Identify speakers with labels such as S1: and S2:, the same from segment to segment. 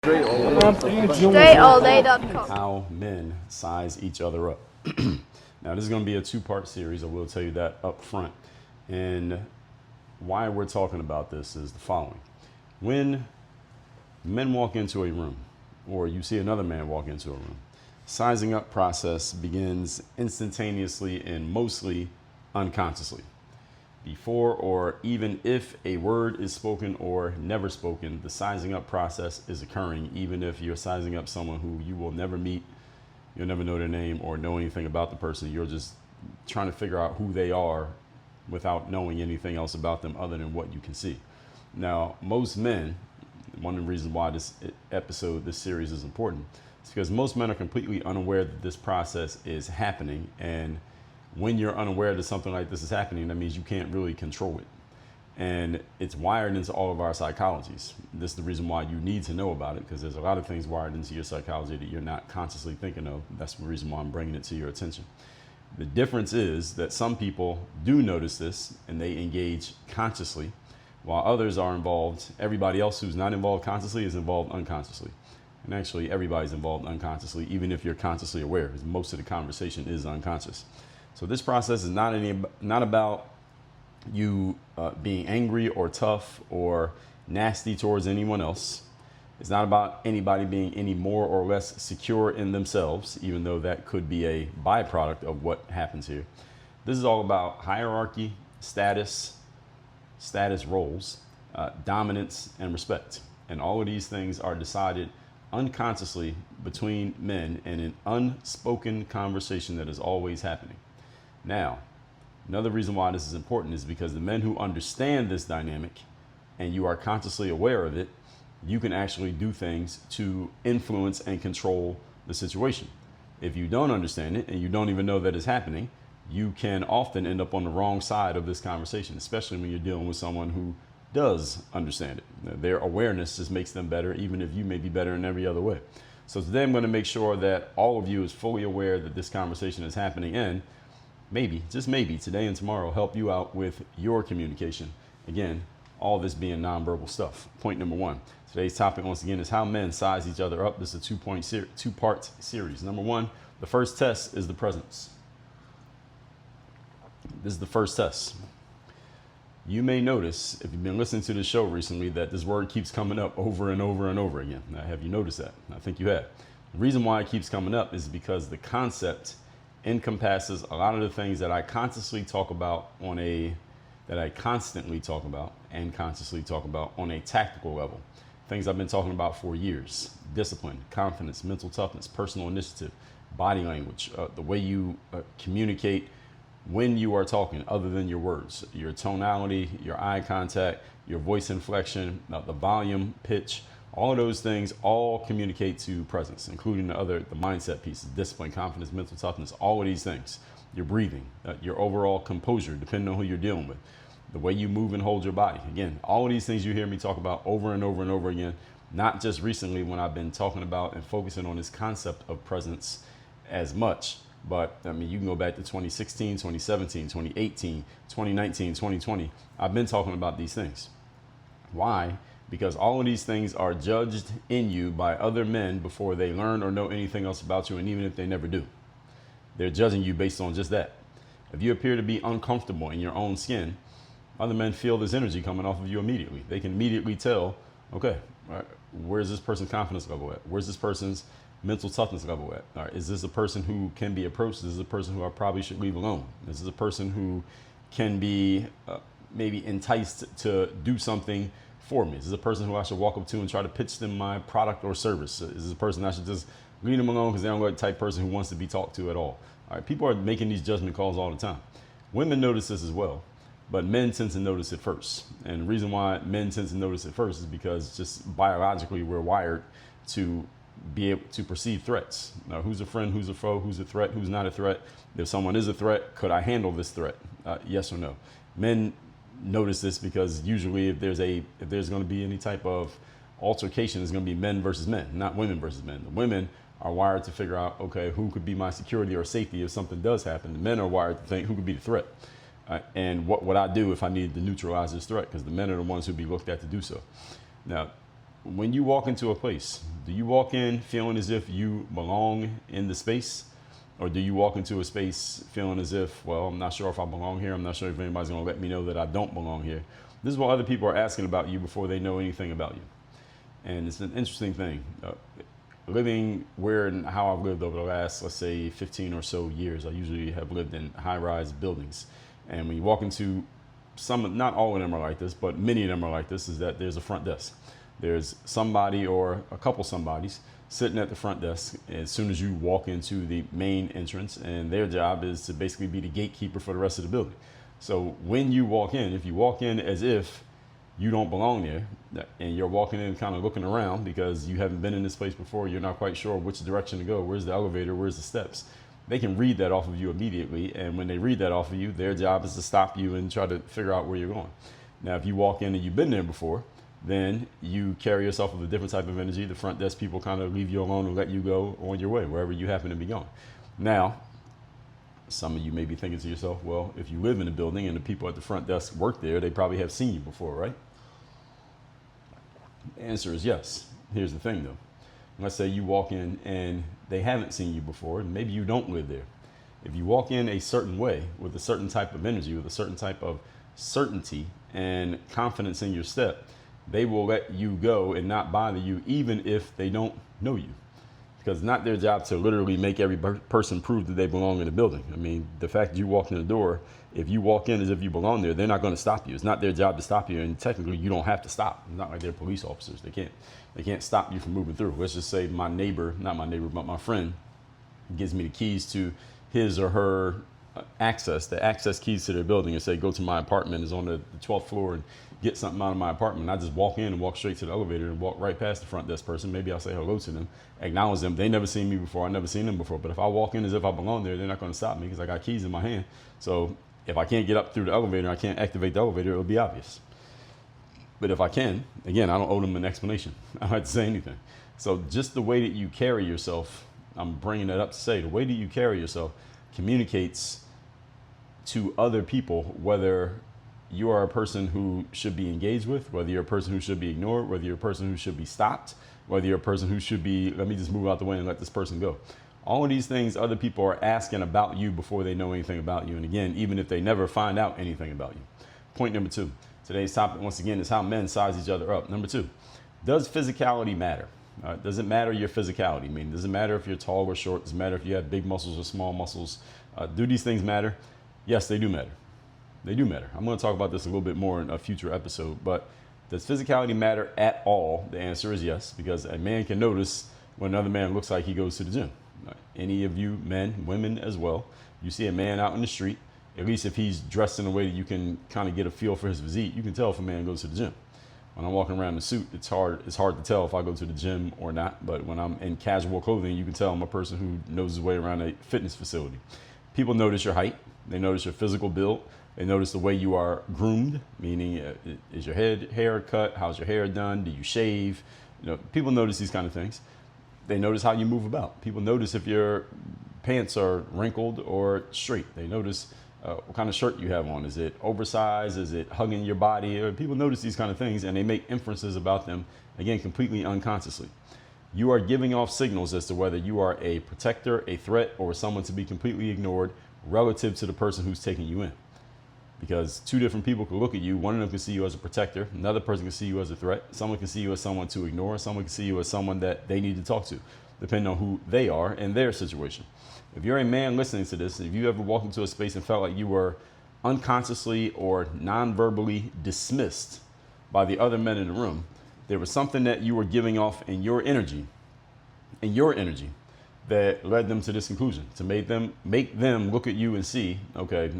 S1: StraighTallDay.com.
S2: How men size each other up. Now, this is going to be a two-part series. I will tell you that up front. And why we're talking about this is the following. When men walk into a room, or you see another man walk into a room, sizing up process begins instantaneously and mostly unconsciously. Before or even if a word is spoken or never spoken, the sizing up process is occurring, even if you're sizing up someone who you will never meet, you'll never know their name or know anything about the person. You're just trying to figure out who they are without knowing anything else about them other than what you can see. Now, most men, one of the reasons why this series is important, is because most men are completely unaware that this process is happening. And when you're unaware that something like this is happening, that means you can't really control it. And it's wired into all of our psychologies. This is the reason why you need to know about it, because there's a lot of things wired into your psychology that you're not consciously thinking of. That's the reason why I'm bringing it to your attention. The difference is that some people do notice this and they engage consciously, while others are involved. Everybody else who's not involved consciously is involved unconsciously. And actually, everybody's involved unconsciously, even if you're consciously aware, because most of the conversation is unconscious. So this process is not about you being angry or tough or nasty towards anyone else. It's not about anybody being any more or less secure in themselves, even though that could be a byproduct of what happens here. This is all about hierarchy, status roles, dominance, and respect. And all of these things are decided unconsciously between men in an unspoken conversation that is always happening. Now, another reason why this is important is because the men who understand this dynamic and you are consciously aware of it, you can actually do things to influence and control the situation. If you don't understand it and you don't even know that it's happening, you can often end up on the wrong side of this conversation, especially when you're dealing with someone who does understand it. Their awareness just makes them better, even if you may be better in every other way. So today I'm going to make sure that all of you is fully aware that this conversation is happening, and maybe, just maybe, today and tomorrow help you out with your communication. Again, all this being nonverbal stuff. Point number one. Today's topic, once again, is how men size each other up. This is a two-part series. Number one, the first test is the presence. This is the first test. You may notice, if you've been listening to this show recently, that this word keeps coming up over and over and over again. Now, have you noticed that? I think you have. The reason why it keeps coming up is because the concept encompasses a lot of the things that I constantly talk about on a tactical level. Things I've been talking about for years: discipline, confidence, mental toughness, personal initiative, body language, the way you communicate when you are talking other than your words, your tonality, your eye contact, your voice inflection, the volume, pitch, all of those things all communicate to presence, including the mindset pieces: discipline, confidence, mental toughness, all of these things. Your breathing, your overall composure, depending on who you're dealing with, the way you move and hold your body. Again, all of these things you hear me talk about over and over and over again, not just recently when I've been talking about and focusing on this concept of presence as much, but I mean, you can go back to 2016, 2017, 2018, 2019, 2020. I've been talking about these things. Why? Because all of these things are judged in you by other men before they learn or know anything else about you, and even if they never do, they're judging you based on just that. If you appear to be uncomfortable in your own skin, other men feel this energy coming off of you immediately. They can immediately tell, okay, all right, where's this person's confidence level at? Where's this person's mental toughness level at? All right, is this a person who can be approached? Is this a person who I probably should leave alone? Is this a person who can be maybe enticed to do something for me? Is this a person who I should walk up to and try to pitch them my product or service? Is this a person I should just leave them alone because they don't look like the type of person who wants to be talked to at all? All right, people are making these judgment calls all the time. Women notice this as well, but men tend to notice it first. And the reason why men tend to notice it first is because just biologically we're wired to be able to perceive threats. Now, who's a friend, who's a foe, who's a threat, who's not a threat? If someone is a threat, could I handle this threat? Yes or no? Men notice this because usually if there's going to be any type of altercation, it's going to be men versus men, not women versus men. The women are wired to figure out, okay, who could be my security or safety if something does happen. The men are wired to think, who could be the threat? And what would I do if I needed to neutralize this threat? Because the men are the ones who'd be looked at to do so. Now, when you walk into a place, Do you walk in feeling as if you belong in the space? Or do you walk into a space feeling as if, well, I'm not sure if I belong here. I'm not sure if anybody's going to let me know that I don't belong here. This is what other people are asking about you before they know anything about you. And it's an interesting thing. Living where and how I've lived over the last, let's say, 15 or so years, I usually have lived in high-rise buildings. And when you walk into some, not all of them are like this, but many of them are like this, is that there's a front desk. There's somebody or a couple somebodies sitting at the front desk as soon as you walk into the main entrance, and their job is to basically be the gatekeeper for the rest of the building. So when you walk in, if you walk in as if you don't belong there, and you're walking in kind of looking around because you haven't been in this place before, you're not quite sure which direction to go, where's the elevator, where's the steps, they can read that off of you immediately. And when they read that off of you, their job is to stop you and try to figure out where you're going. Now, if you walk in and you've been there before, then you carry yourself with a different type of energy. The front desk people kind of leave you alone and let you go on your way, wherever you happen to be going. Now, some of you may be thinking to yourself, well, if you live in a building and the people at the front desk work there, they probably have seen you before, right? The answer is yes. Here's the thing, though. Let's say you walk in and they haven't seen you before, and maybe you don't live there. If you walk in a certain way with a certain type of energy, with a certain type of certainty and confidence in your step, they will let you go and not bother you, even if they don't know you. Because it's not their job to literally make every person prove that they belong in the building. I mean, the fact that you walk in the door, if you walk in as if you belong there, they're not going to stop you. It's not their job to stop you, and technically you don't have to stop. It's not like they're police officers. They can't stop you from moving through. Let's just say my neighbor, not my neighbor, but my friend, gives me the keys to his or her the access keys to their building, and say, go to my apartment, is on the 12th floor, and get something out of my apartment. I just walk in and walk straight to the elevator and walk right past the front desk person. Maybe I'll say hello to them, acknowledge them. They never seen me before. I never seen them before. But if I walk in as if I belong there, they're not going to stop me because I got keys in my hand. So if I can't get up through the elevator, I can't activate the elevator, it'll be obvious. But if I can, again, I don't owe them an explanation. I don't have to say anything. So just the way that you carry yourself, I'm bringing that up to say, the way that you carry yourself communicates to other people whether you are a person who should be engaged with, whether you're a person who should be ignored, whether you're a person who should be stopped, whether you're a person who should be, let me just move out the way and let this person go. All of these things other people are asking about you before they know anything about you. And again, even if they never find out anything about you. Point number 2. Today's topic, once again, is how men size each other up. Number 2, does physicality matter? Does it matter your physicality? I mean, does it matter if you're tall or short? Does it matter if you have big muscles or small muscles? Do these things matter? Yes, they do matter. They do matter. I'm going to talk about this a little bit more in a future episode, but does physicality matter at all? The answer is yes, because a man can notice when another man looks like he goes to the gym. Any of you men, women as well, you see a man out in the street, at least if he's dressed in a way that you can kind of get a feel for his physique, you can tell if a man goes to the gym. When I'm walking around in a suit, it's hard to tell if I go to the gym or not, but when I'm in casual clothing, you can tell I'm a person who knows his way around a fitness facility. People notice your height, they notice your physical build, they notice the way you are groomed, meaning is your hair cut, how's your hair done, do you shave? People notice these kind of things. They notice how you move about. People notice if your pants are wrinkled or straight. They notice what kind of shirt you have on. Is it oversized? Is it hugging your body? People notice these kind of things and they make inferences about them, again, completely unconsciously. You are giving off signals as to whether you are a protector, a threat, or someone to be completely ignored relative to the person who's taking you in. Because two different people can look at you. One of them can see you as a protector. Another person can see you as a threat. Someone can see you as someone to ignore. Someone can see you as someone that they need to talk to, depending on who they are and their situation. If you're a man listening to this, if you ever walked into a space and felt like you were unconsciously or non-verbally dismissed by the other men in the room, there was something that you were giving off in your energy that led them to this conclusion, to make them look at you and see, okay,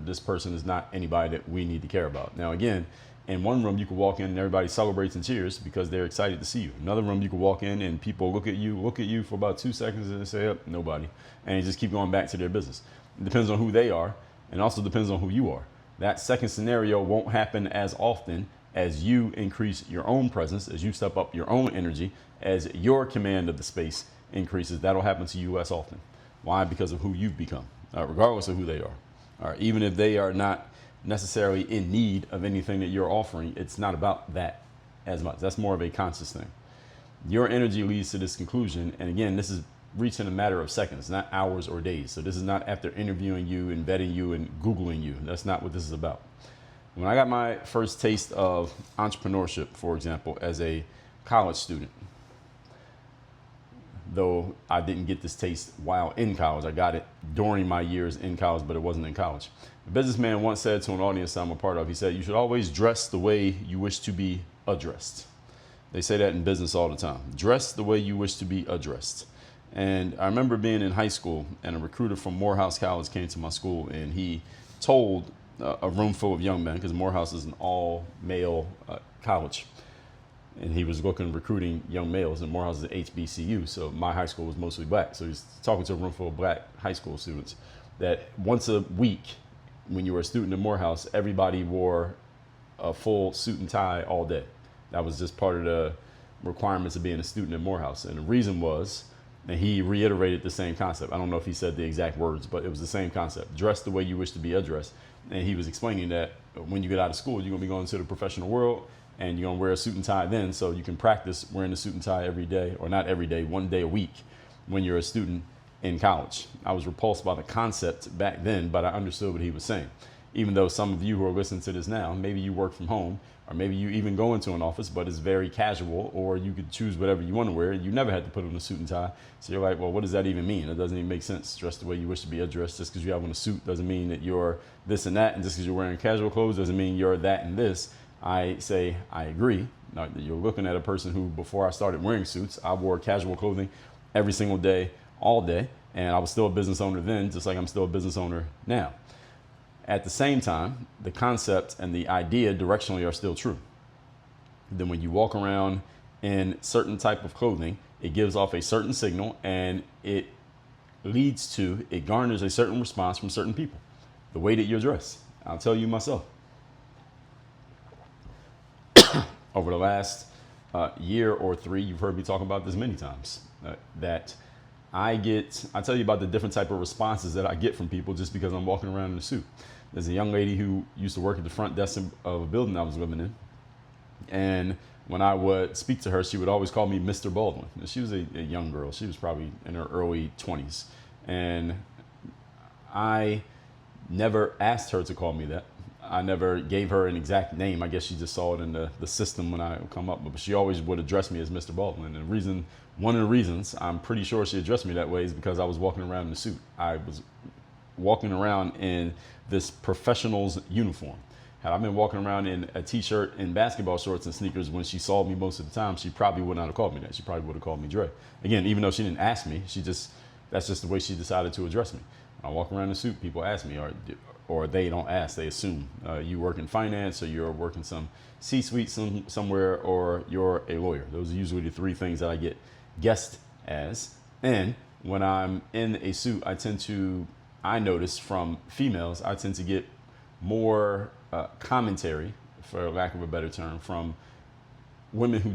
S2: this person is not anybody that we need to care about. Now, again, in one room, you could walk in and everybody celebrates and cheers because they're excited to see you. Another room, you could walk in and people look at you for about 2 seconds and they say, oh, nobody. And they just keep going back to their business. It depends on who they are and also depends on who you are. That second scenario won't happen as often as you increase your own presence, as you step up your own energy, as your command of the space increases. That'll happen to you less often. Why? Because of who you've become, regardless of who they are. Even if they are not necessarily in need of anything that you're offering, it's not about that as much. That's more of a conscious thing. Your energy leads to this conclusion. And again, this is reached in a matter of seconds, not hours or days. So this is not after interviewing you and vetting you and Googling you. That's not what this is about. When I got my first taste of entrepreneurship, for example, as a college student, though I didn't get this taste while in college, I got it during my years in college, but it wasn't in college. A businessman once said to an audience I'm a part of, he said, you should always dress the way you wish to be addressed. They say that in business all the time. Dress the way you wish to be addressed. And I remember being in high school, and a recruiter from Morehouse College came to my school, and he told a room full of young men, because Morehouse is an all-male college, and he was recruiting young males, and Morehouse is an HBCU, so my high school was mostly black. So he's talking to a room full of black high school students, that once a week, when you were a student at Morehouse, everybody wore a full suit and tie all day. That was just part of the requirements of being a student at Morehouse. And the reason was, and he reiterated the same concept. I don't know if he said the exact words, but it was the same concept. Dress the way you wish to be addressed. And he was explaining that when you get out of school, you're going to be going to the professional world, and you're going to wear a suit and tie then, so you can practice wearing a suit and tie every day, or not every day, one day a week when you're a student in college. I was repulsed by the concept back then, but I understood what he was saying. Even though some of you who are listening to this now, maybe you work from home, or maybe you even go into an office, but it's very casual, or you could choose whatever you want to wear. You never had to put on a suit and tie. So you're like, well, what does that even mean? It doesn't even make sense. Dress the way you wish to be addressed. Just because you have on a suit doesn't mean that you're this and that. And just because you're wearing casual clothes doesn't mean you're that and this. I say, I agree. Now, you're looking at a person who, before I started wearing suits, I wore casual clothing every single day, all day. And I was still a business owner then, just like I'm still a business owner now. At the same time, the concept and the idea directionally are still true. Then when you walk around in certain type of clothing, it gives off a certain signal, and it garners a certain response from certain people. The way that you're dressed. I'll tell you myself. Over the last year or three, you've heard me talk about this many times, that I tell you about the different type of responses that I get from people just because I'm walking around in a suit. There's a young lady who used to work at the front desk of a building I was living in. And when I would speak to her, she would always call me Mr. Baldwin. And she was a young girl. She was probably in her early 20s. And I never asked her to call me that. I never gave her an exact name. I guess she just saw it in the system when I would come up. But she always would address me as Mr. Baldwin. And one of the reasons I'm pretty sure she addressed me that way is because I was walking around in a suit. I was walking around in this professional's uniform. Had I been walking around in a t-shirt and basketball shorts and sneakers when she saw me most of the time, she probably would not have called me that. She probably would have called me Dre. Again, even though she didn't ask me, that's just the way she decided to address me. When I walk around in a suit, people ask me, or they don't ask, they assume you work in finance, or you're working some C-suite somewhere, or you're a lawyer. Those are usually the three things that I get guessed as. And when I'm in a suit, I notice from females, I tend to get more commentary, for lack of a better term, from women who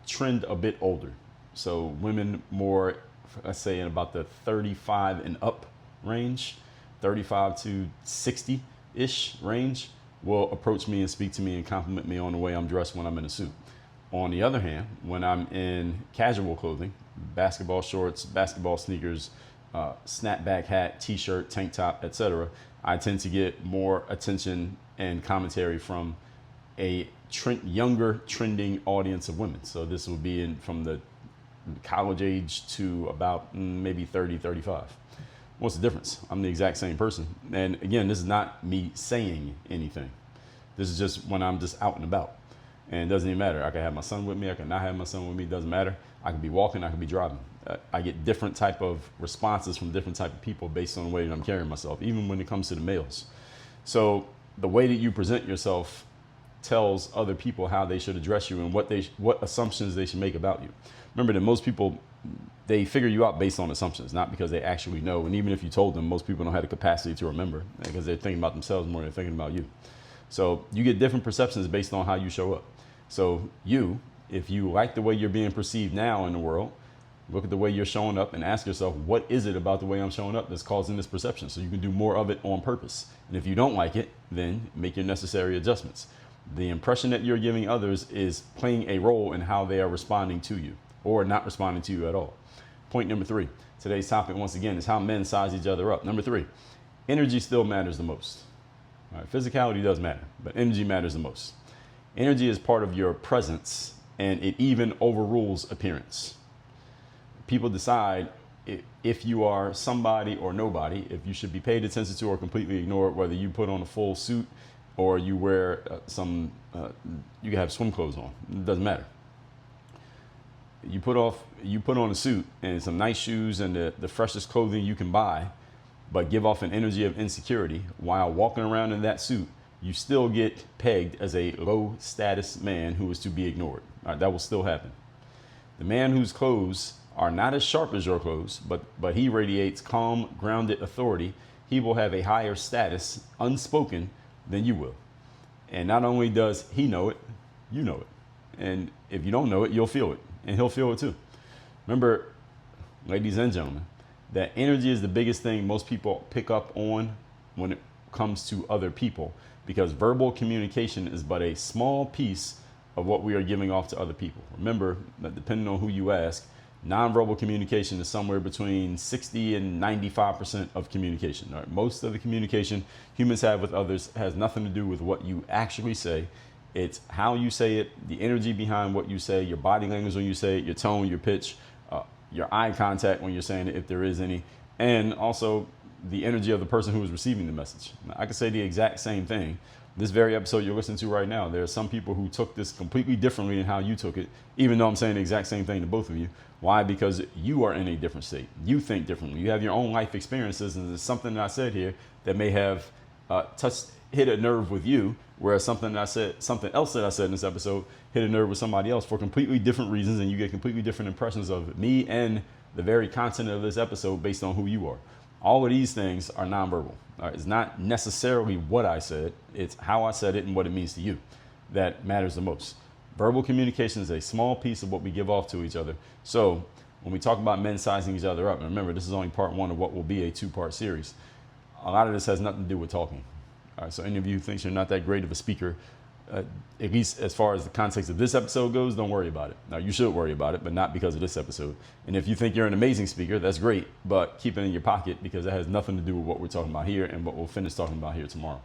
S2: trend a bit older. So women more, let's say, in about the 35 and up range, 35 to 60-ish range, will approach me and speak to me and compliment me on the way I'm dressed when I'm in a suit. On the other hand, when I'm in casual clothing, basketball shorts, basketball sneakers, snapback hat, t-shirt, tank top, etc., I tend to get more attention and commentary from a younger trending audience of women. So this will be from the college age to about maybe 30, 35. What's the difference? I'm the exact same person. And again, this is not me saying anything. This is just when I'm just out and about. And it doesn't even matter. I can have my son with me. I can not have my son with me. It doesn't matter. I can be walking. I can be driving. I get different type of responses from different type of people based on the way that I'm carrying myself, even when it comes to the males. So the way that you present yourself tells other people how they should address you and what assumptions they should make about you. Remember that most people, they figure you out based on assumptions, not because they actually know. And even if you told them, most people don't have the capacity to remember because they're thinking about themselves more than they're thinking about you. So you get different perceptions based on how you show up. So if you like the way you're being perceived now in the world, look at the way you're showing up and ask yourself, what is it about the way I'm showing up that's causing this perception? So you can do more of it on purpose. And if you don't like it, then make your necessary adjustments. The impression that you're giving others is playing a role in how they are responding to you. or not responding to you at all. Point number 3, today's topic once again is how men size each other up. Number 3, energy still matters the most. All right, physicality does matter, but energy matters the most. Energy is part of your presence, and it even overrules appearance. People decide if you are somebody or nobody, if you should be paid attention to or completely ignored, whether you put on a full suit or you wear you can have swim clothes on. It doesn't matter. You put on a suit and some nice shoes and the freshest clothing you can buy, but give off an energy of insecurity while walking around in that suit, you still get pegged as a low status man who is to be ignored. All right, that will still happen. The man whose clothes are not as sharp as your clothes, but he radiates calm, grounded authority, he will have a higher status, unspoken, than you will. And not only does he know it, you know it. And if you don't know it, you'll feel it, and he'll feel it too. Remember, ladies and gentlemen, that energy is the biggest thing most people pick up on when it comes to other people, because verbal communication is but a small piece of what we are giving off to other people. Remember that depending on who you ask, nonverbal communication is somewhere between 60 and 95% of communication. Right? Most of the communication humans have with others has nothing to do with what you actually say. It's how you say it, the energy behind what you say, your body language when you say it, your tone, your pitch, your eye contact when you're saying it, if there is any, and also the energy of the person who is receiving the message. Now, I could say the exact same thing. This very episode you're listening to right now, there are some people who took this completely differently than how you took it, even though I'm saying the exact same thing to both of you. Why? Because you are in a different state. You think differently. You have your own life experiences, and there's something that I said here that may have hit a nerve with you, whereas something else that I said in this episode hit a nerve with somebody else for completely different reasons, and you get completely different impressions of me and the very content of this episode based on who you are. All of these things are nonverbal. Right? It's not necessarily what I said, it's how I said it and what it means to you that matters the most. Verbal communication is a small piece of what we give off to each other. So when we talk about men sizing each other up, and remember, this is only part 1 of what will be a 2-part series. A lot of this has nothing to do with talking. All right, so any of you who thinks you're not that great of a speaker, at least as far as the context of this episode goes, don't worry about it. Now, you should worry about it, but not because of this episode. And if you think you're an amazing speaker, that's great, but keep it in your pocket because it has nothing to do with what we're talking about here and what we'll finish talking about here tomorrow.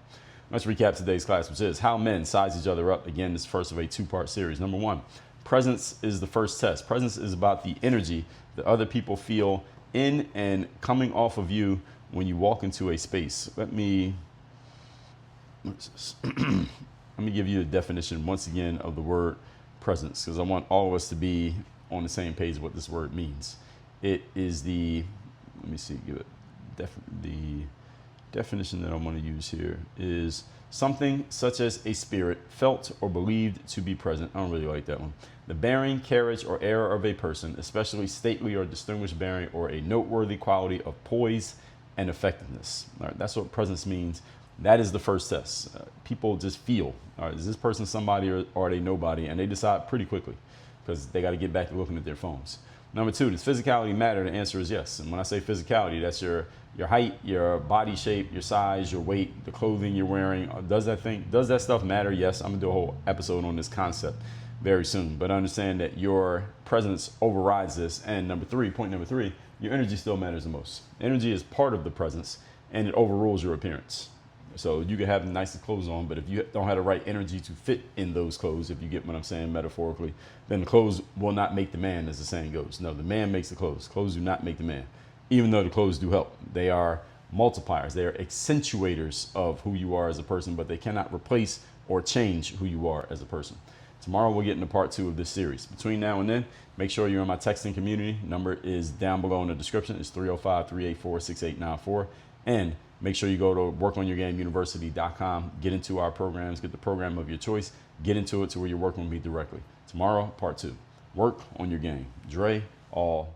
S2: Let's recap today's class, which is how men size each other up. Again, this is first of a 2-part series. Number 1, presence is the first test. Presence is about the energy that other people feel in and coming off of you when you walk into a space. Let me give you a definition once again of the word presence, because I want all of us to be on the same page what this word means. It is the definition that I want to use here is something such as a spirit felt or believed to be present. I don't really like that one. The bearing, carriage, or air of a person, especially stately or distinguished bearing, or a noteworthy quality of poise and effectiveness. All right, that's what presence means. That is the first test. People just feel, all right, is this person somebody or are they nobody? And they decide pretty quickly because they got to get back to looking at their phones. Number 2, does physicality matter? The answer is yes. And when I say physicality, that's your height, your body shape, your size, your weight, the clothing you're wearing. Does that stuff matter? Yes. I'm gonna do a whole episode on this concept very soon. But understand that your presence overrides this. And point number 3, your energy still matters the most. Energy is part of the presence and it overrules your appearance. So you can have the nicest clothes on, but if you don't have the right energy to fit in those clothes, if you get what I'm saying metaphorically, then the clothes will not make the man, as the saying goes. No, the man makes the clothes. Clothes do not make the man, even though the clothes do help. They are multipliers. They are accentuators of who you are as a person, but they cannot replace or change who you are as a person. Tomorrow we'll get into part 2 of this series. Between now and then, make sure you're in my texting community. Number is down below in the description. It's 305-384-6894. And make sure you go to workonyourgameuniversity.com, get into our programs, get the program of your choice, get into it to where you're working with me directly. Tomorrow, part 2. Work on your game. Dre, all